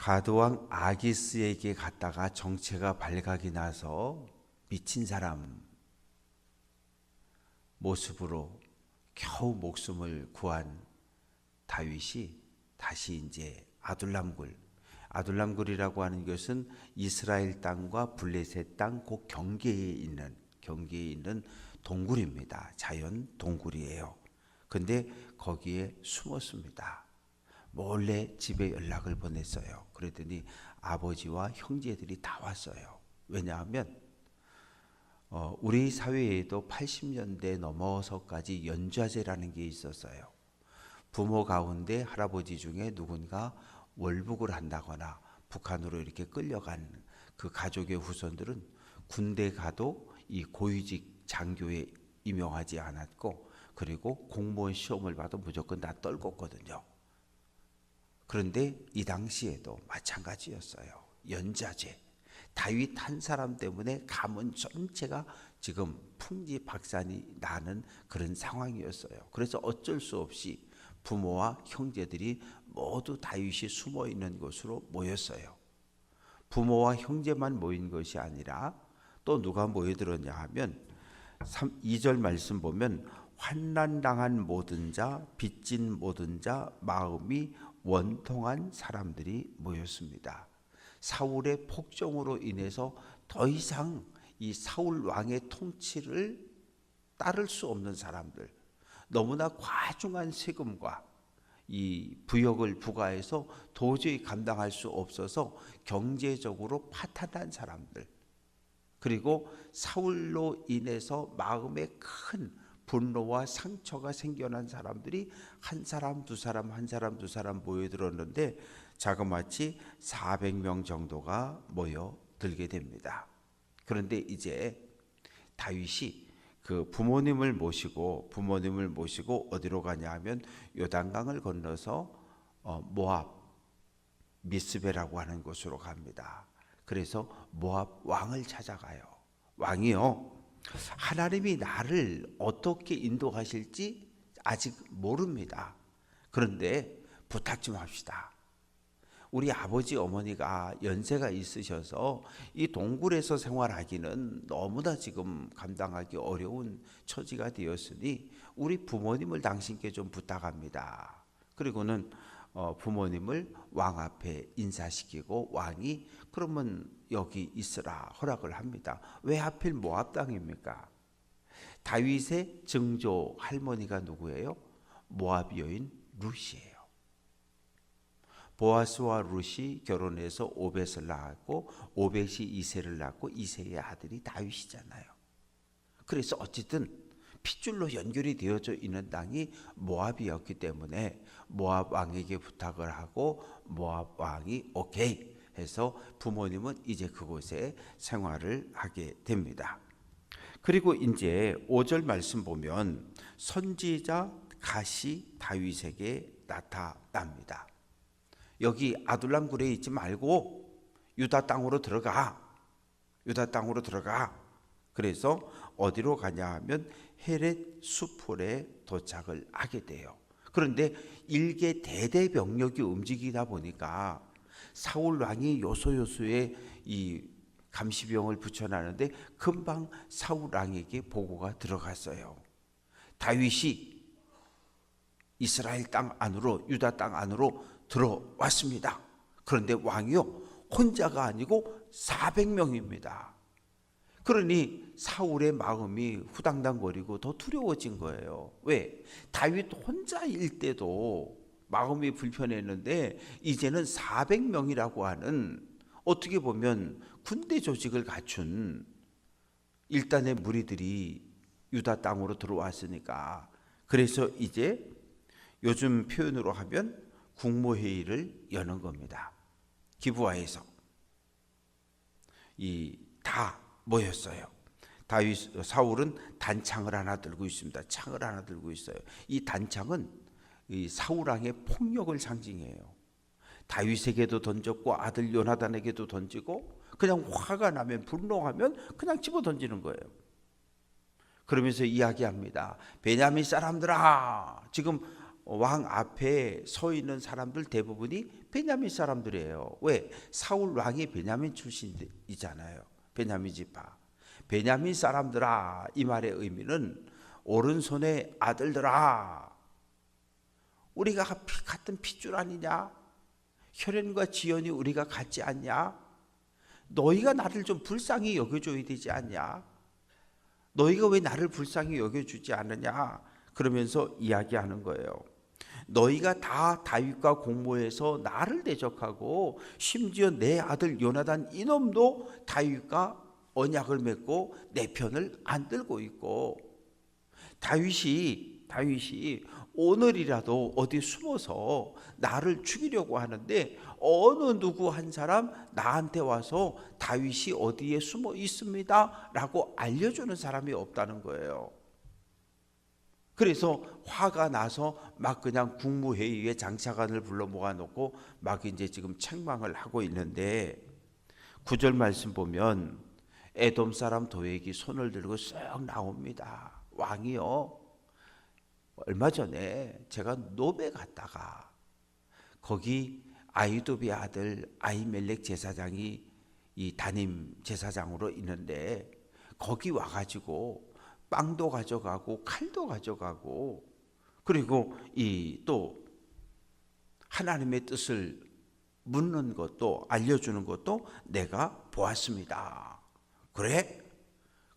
가드왕 아기스에게 갔다가 정체가 발각이 나서 미친 사람 모습으로 겨우 목숨을 구한 다윗이 다시 이제 아둘람굴이라고 하는 것은 이스라엘 땅과 블레셋 땅 그 경계에 있는 동굴입니다. 자연 동굴이에요. 근데 거기에 숨었습니다. 몰래 집에 연락을 보냈어요. 그랬더니 아버지와 형제들이 다 왔어요. 왜냐하면 우리 사회에도 80년대 넘어서까지 연좌제라는 게 있었어요. 부모 가운데 할아버지 중에 누군가 월북을 한다거나 북한으로 이렇게 끌려간 그 가족의 후손들은 군대 가도 이 고위직 장교에 임용하지 않았고, 그리고 공무원 시험을 봐도 무조건 다 떨궜거든요. 그런데 이 당시에도 마찬가지였어요. 연좌제. 다윗 한 사람 때문에 가문 전체가 지금 풍지박산이 나는 그런 상황이었어요. 그래서 어쩔 수 없이 부모와 형제들이 모두 다윗이 숨어 있는 곳으로 모였어요. 부모와 형제만 모인 것이 아니라 또 누가 모여들었냐 하면 2절 말씀 보면 환난당한 모든 자, 빚진 모든 자, 마음이 원통한 사람들이 모였습니다. 사울의 폭정으로 인해서 더 이상 이 사울 왕의 통치를 따를 수 없는 사람들, 너무나 과중한 세금과 이 부역을 부과해서 도저히 감당할 수 없어서 경제적으로 파탄난 사람들, 그리고 사울로 인해서 마음에 큰 분노와 상처가 생겨난 사람들이 한 사람 두 사람 모여들었는데 자그마치 400명 정도가 모여들게 됩니다. 그런데 이제 다윗이 그 부모님을 모시고 어디로 가냐 하면 요단강을 건너서 모압 미스베라고 하는 곳으로 갑니다. 그래서 모압 왕을 찾아가요. 왕이요, 하나님이 나를 어떻게 인도하실지 아직 모릅니다. 그런데 부탁 좀 합시다. 우리 아버지 어머니가 연세가 있으셔서 이 동굴에서 생활하기는 너무나 지금 감당하기 어려운 처지가 되었으니 우리 부모님을 당신께 좀 부탁합니다. 그리고는 부모님을 왕 앞에 인사시키고 왕이 그러면 여기 있으라 허락을 합니다. 왜 하필 모압 땅입니까? 다윗의 증조 할머니가 누구예요? 모압 여인 룻이에요. 보아스와 룻이 결혼해서 오벳을 낳았고 오벳이 이새를 낳고 이새의 아들이 다윗이잖아요. 그래서 어쨌든 핏줄로 연결이 되어져 있는 땅이 모압이었기 때문에 모압 왕에게 부탁을 하고 모압 왕이 오케이 해서 부모님은 이제 그곳에 생활을 하게 됩니다. 그리고 이제 5절 말씀 보면 선지자 갓이 다윗에게 나타납니다. 여기 아둘람굴에 있지 말고 유다 땅으로 들어가. 그래서 어디로 가냐 하면 헤렛 수풀에 도착을 하게 돼요. 그런데 일개 대대병력이 움직이다 보니까 사울 왕이 요소요소에 이 감시병을 붙여놨는데 금방 사울 왕에게 보고가 들어갔어요. 다윗이 이스라엘 땅 안으로, 유다 땅 안으로 들어왔습니다. 그런데 왕이요, 혼자가 아니고 400명입니다. 그러니 사울의 마음이 후당당거리고 더 두려워진 거예요. 왜? 다윗 혼자일 때도 마음이 불편했는데 이제는 400명이라고 하는, 어떻게 보면 군대 조직을 갖춘 일단의 무리들이 유다 땅으로 들어왔으니까, 그래서 이제 요즘 표현으로 하면 국무회의를 여는 겁니다. 기브아에서 다 모였어요. 사울은 단창을 하나 들고 있습니다. 창을 하나 들고 있어요. 이 단창은 이 사울 왕의 폭력을 상징해요. 다윗에게도 던졌고 아들 요나단에게도 던지고, 그냥 화가 나면, 분노하면 그냥 집어 던지는 거예요. 그러면서 이야기합니다. 베냐민 사람들아, 지금 왕 앞에 서 있는 사람들 대부분이 베냐민 사람들이에요. 왜? 사울 왕이 베냐민 출신이잖아요. 베냐민 지파. 베냐민 사람들아, 이 말의 의미는 오른손의 아들들아, 우리가 같은 핏줄 아니냐? 혈연과 지연이 우리가 같지 않냐? 너희가 나를 좀 불쌍히 여겨줘야 되지 않냐? 너희가 왜 나를 불쌍히 여겨주지 않느냐? 그러면서 이야기하는 거예요. 너희가 다 다윗과 공모해서 나를 대적하고 심지어 내 아들 요나단 이놈도 다윗과 언약을 맺고 내 편을 안 들고 있고, 다윗이 오늘이라도 어디 숨어서 나를 죽이려고 하는데 어느 누구 한 사람 나한테 와서 다윗이 어디에 숨어 있습니다 라고 알려주는 사람이 없다는 거예요. 그래서 화가 나서 막 그냥 국무회의에 장차관을 불러 모아놓고 막 이제 지금 책망을 하고 있는데, 9절 말씀 보면 에돔 사람 도액이 손을 들고 쓱 나옵니다. 왕이요, 얼마 전에 제가 노베 갔다가 거기 아히도베 아들 아히멜렉 제사장이 이 담임 제사장으로 있는데, 거기 와가지고 빵도 가져가고 칼도 가져가고, 그리고 이 또 하나님의 뜻을 묻는 것도 알려주는 것도 내가 보았습니다. 그래?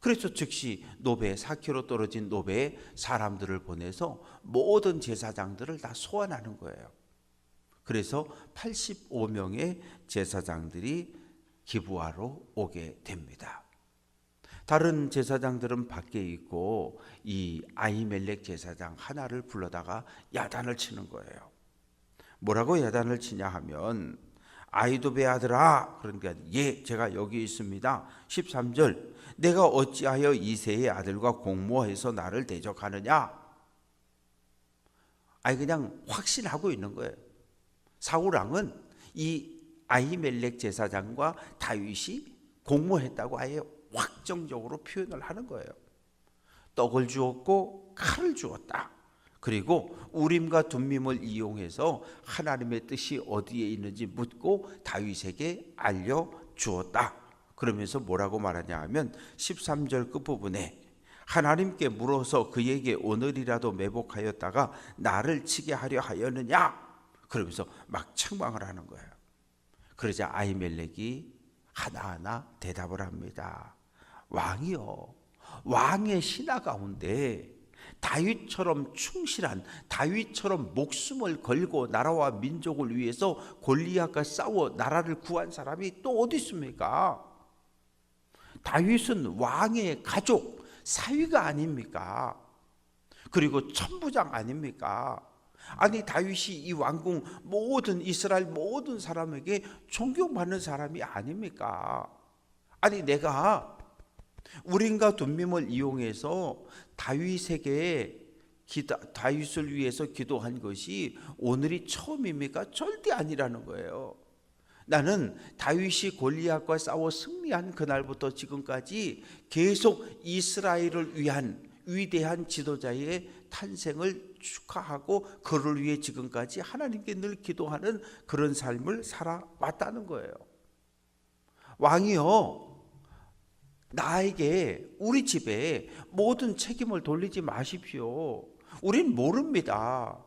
그래서 즉시 노베, 4km 떨어진 노베에 사람들을 보내서 모든 제사장들을 다 소환하는 거예요. 그래서 85명의 제사장들이 기브아로 오게 됩니다. 다른 제사장들은 밖에 있고 이 아히멜렉 제사장 하나를 불러다가 야단을 치는 거예요. 뭐라고 야단을 치냐 하면, 아히도베 아들아, 그러니까 예, 제가 여기 있습니다. 13절, 내가 어찌하여 이새의 아들과 공모해서 나를 대적하느냐? 아니 그냥 확신하고 있는 거예요. 사울 왕은 이 아히멜렉 제사장과 다윗이 공모했다고 아예 확정적으로 표현을 하는 거예요. 떡을 주었고 칼을 주었다. 그리고 우림과 둠밈을 이용해서 하나님의 뜻이 어디에 있는지 묻고 다윗에게 알려주었다. 그러면서 뭐라고 말하냐 하면 13절 끝부분에 하나님께 물어서 그에게 오늘이라도 매복하였다가 나를 치게 하려 하였느냐? 그러면서 막 책망을 하는 거예요. 그러자 아히멜렉이 하나하나 대답을 합니다. 왕이요, 왕의 신하 가운데 다윗처럼 충실한, 다윗처럼 목숨을 걸고 나라와 민족을 위해서 골리앗과 싸워 나라를 구한 사람이 또 어디 있습니까? 다윗은 왕의 가족, 사위가 아닙니까? 그리고 천부장 아닙니까? 아니 다윗이 이 왕궁 모든 이스라엘 모든 사람에게 존경받는 사람이 아닙니까? 아니 내가 우림과 둠밈을 이용해서 다윗을 위해서 기도한 것이 오늘이 처음입니까? 절대 아니라는 거예요. 나는 다윗이 골리앗과 싸워 승리한 그날부터 지금까지 계속 이스라엘을 위한 위대한 지도자의 탄생을 축하하고 그를 위해 지금까지 하나님께 늘 기도하는 그런 삶을 살아왔다는 거예요. 왕이요, 나에게 우리 집에 모든 책임을 돌리지 마십시오. 우린 모릅니다.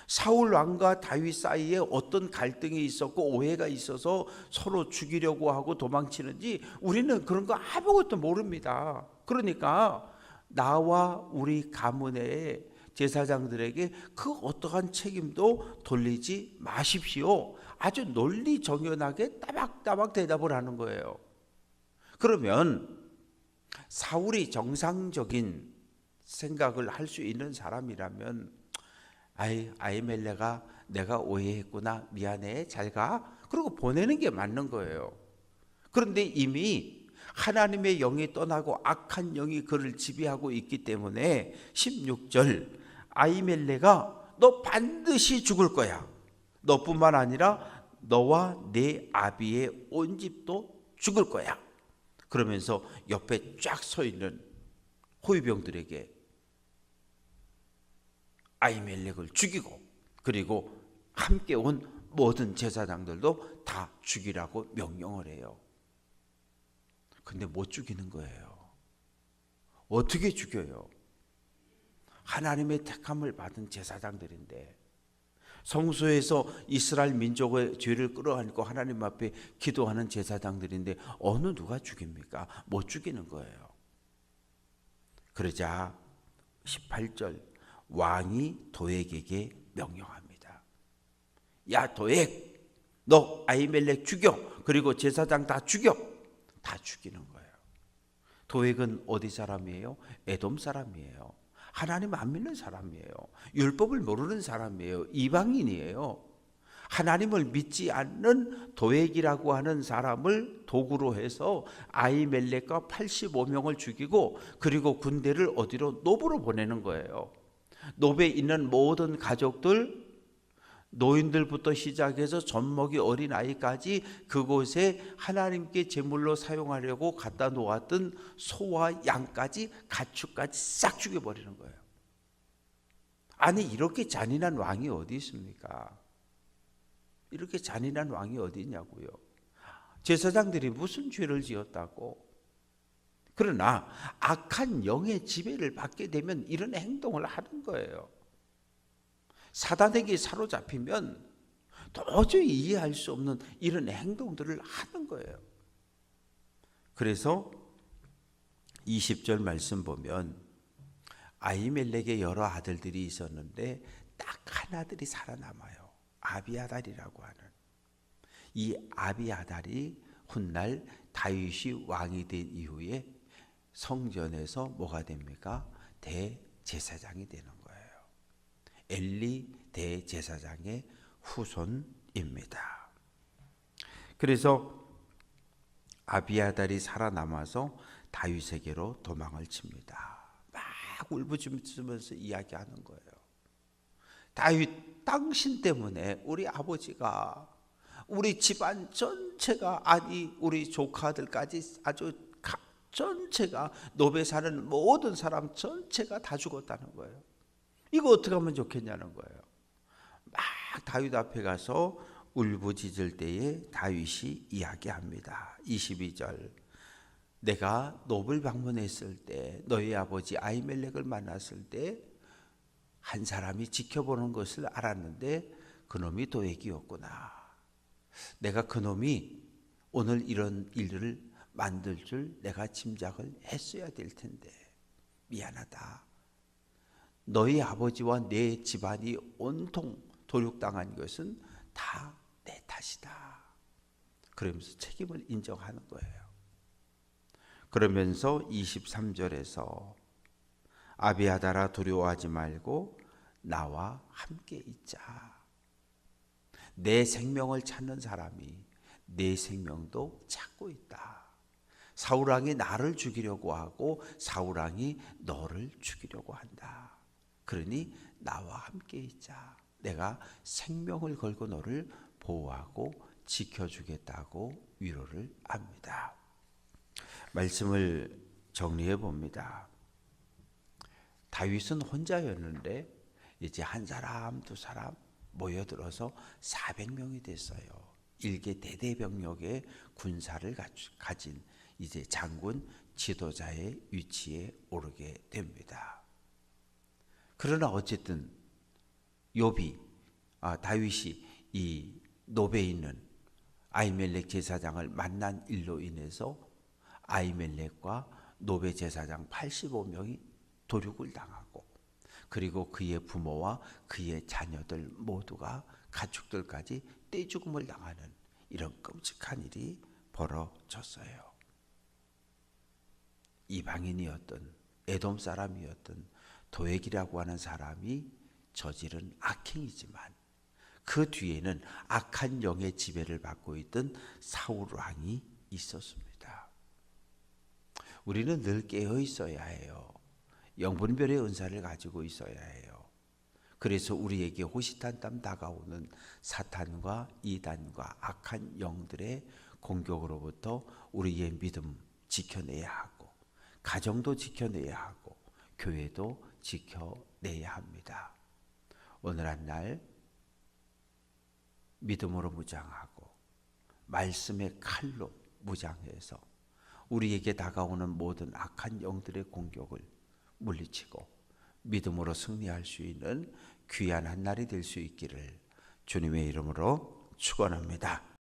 사울 왕과 다윗 사이에 어떤 갈등이 있었고 오해가 있어서 서로 죽이려고 하고 도망치는지 우리는 그런 거 아무것도 모릅니다. 그러니까 나와 우리 가문의 제사장들에게 그 어떠한 책임도 돌리지 마십시오. 아주 논리정연하게 따박따박 대답을 하는 거예요. 그러면 사울이 정상적인 생각을 할 수 있는 사람이라면 아히멜렉아, 내가 오해했구나, 미안해, 잘 가, 그리고 보내는 게 맞는 거예요. 그런데 이미 하나님의 영이 떠나고 악한 영이 그를 지배하고 있기 때문에 16절, 아히멜렉아, 너 반드시 죽을 거야. 너뿐만 아니라 너와 네 아비의 온 집도 죽을 거야. 그러면서 옆에 쫙 서 있는 호위병들에게 아히멜렉을 죽이고 그리고 함께 온 모든 제사장들도 다 죽이라고 명령을 해요. 근데 못 죽이는 거예요. 어떻게 죽여요? 하나님의 택함을 받은 제사장들인데, 성소에서 이스라엘 민족의 죄를 끌어안고 하나님 앞에 기도하는 제사장들인데 어느 누가 죽입니까? 못 죽이는 거예요. 그러자 18절 왕이 도액에게 명령합니다. 야 도액, 너 아히멜렉 죽여. 그리고 제사장 다 죽여. 다 죽이는 거예요. 도액은 어디 사람이에요? 에돔 사람이에요. 하나님 안 믿는 사람이에요. 율법을 모르는 사람이에요. 이방인이에요. 하나님을 믿지 않는 도액이라고 하는 사람을 도구로 해서 아히멜렉과 85명을 죽이고 그리고 군대를 어디로? 노브로 보내는 거예요. 노브에 있는 모든 가족들, 노인들부터 시작해서 젖먹이 어린아이까지 그곳에 하나님께 제물로 사용하려고 갖다 놓았던 소와 양까지 가축까지 싹 죽여버리는 거예요. 아니 이렇게 잔인한 왕이 어디 있습니까? 이렇게 잔인한 왕이 어디 있냐고요. 제사장들이 무슨 죄를 지었다고? 그러나 악한 영의 지배를 받게 되면 이런 행동을 하는 거예요. 사단에게 사로잡히면 도저히 이해할 수 없는 이런 행동들을 하는 거예요. 그래서 20절 말씀 보면 아히멜렉의 여러 아들들이 있었는데 딱 한 아들이 살아남아요. 아비아달이라고 하는. 이 아비아달이 훗날 다윗이 왕이 된 이후에 성전에서 뭐가 됩니까? 대제사장이 되는 거예요. 엘리 대제사장의 후손입니다. 그래서 아비아달이 살아남아서 다윗에게로 도망을 칩니다. 막 울부짖으면서 이야기하는 거예요. 다윗, 당신 때문에 우리 아버지가, 우리 집안 전체가, 아니 우리 조카들까지 아주 전체가, 노베 사는 모든 사람 전체가 다 죽었다는 거예요. 이거 어떻게 하면 좋겠냐는 거예요. 막 다윗 앞에 가서 울부짖을 때에 다윗이 이야기합니다. 22절 내가 노블 방문했을 때, 너희 아버지 아히멜렉을 만났을 때 한 사람이 지켜보는 것을 알았는데 그놈이 도액이었구나. 내가 그놈이 오늘 이런 일을 만들 줄 내가 짐작을 했어야 될 텐데 미안하다. 너희 아버지와 내 집안이 온통 도륙당한 것은 다 내 탓이다. 그러면서 책임을 인정하는 거예요. 그러면서 23절에서 아비아달아 두려워하지 말고 나와 함께 있자. 내 생명을 찾는 사람이 내 생명도 찾고 있다. 사울왕이 나를 죽이려고 하고 사울왕이 너를 죽이려고 한다. 그러니 나와 함께 있자. 내가 생명을 걸고 너를 보호하고 지켜주겠다고 위로를 합니다. 말씀을 정리해 봅니다. 다윗은 혼자였는데 이제 한 사람 두 사람 모여들어서 400명이 됐어요. 일개 대대병력의 군사를 가진 이제 장군 지도자의 위치에 오르게 됩니다. 그러나 어쨌든 다윗이 이 노베에 있는 아히멜렉 제사장을 만난 일로 인해서 아히멜렉과 노베 제사장 85명이 도륙을 당하고 그리고 그의 부모와 그의 자녀들 모두가 가축들까지 떼죽음을 당하는 이런 끔찍한 일이 벌어졌어요. 이방인이었던 에돔 사람이었던 도액이라고 하는 사람이 저지른 악행이지만 그 뒤에는 악한 영의 지배를 받고 있던 사울 왕이 있었습니다. 우리는 늘 깨어 있어야 해요. 영분별의 은사를 가지고 있어야 해요. 그래서 우리에게 호시탄탄 다가오는 사탄과 이단과 악한 영들의 공격으로부터 우리의 믿음 지켜내야 하고 가정도 지켜내야 하고 교회도 지켜내야 합니다. 오늘 한 날 믿음으로 무장하고 말씀의 칼로 무장해서 우리에게 다가오는 모든 악한 영들의 공격을 물리치고 믿음으로 승리할 수 있는 귀한 한 날이 될 수 있기를 주님의 이름으로 축원합니다.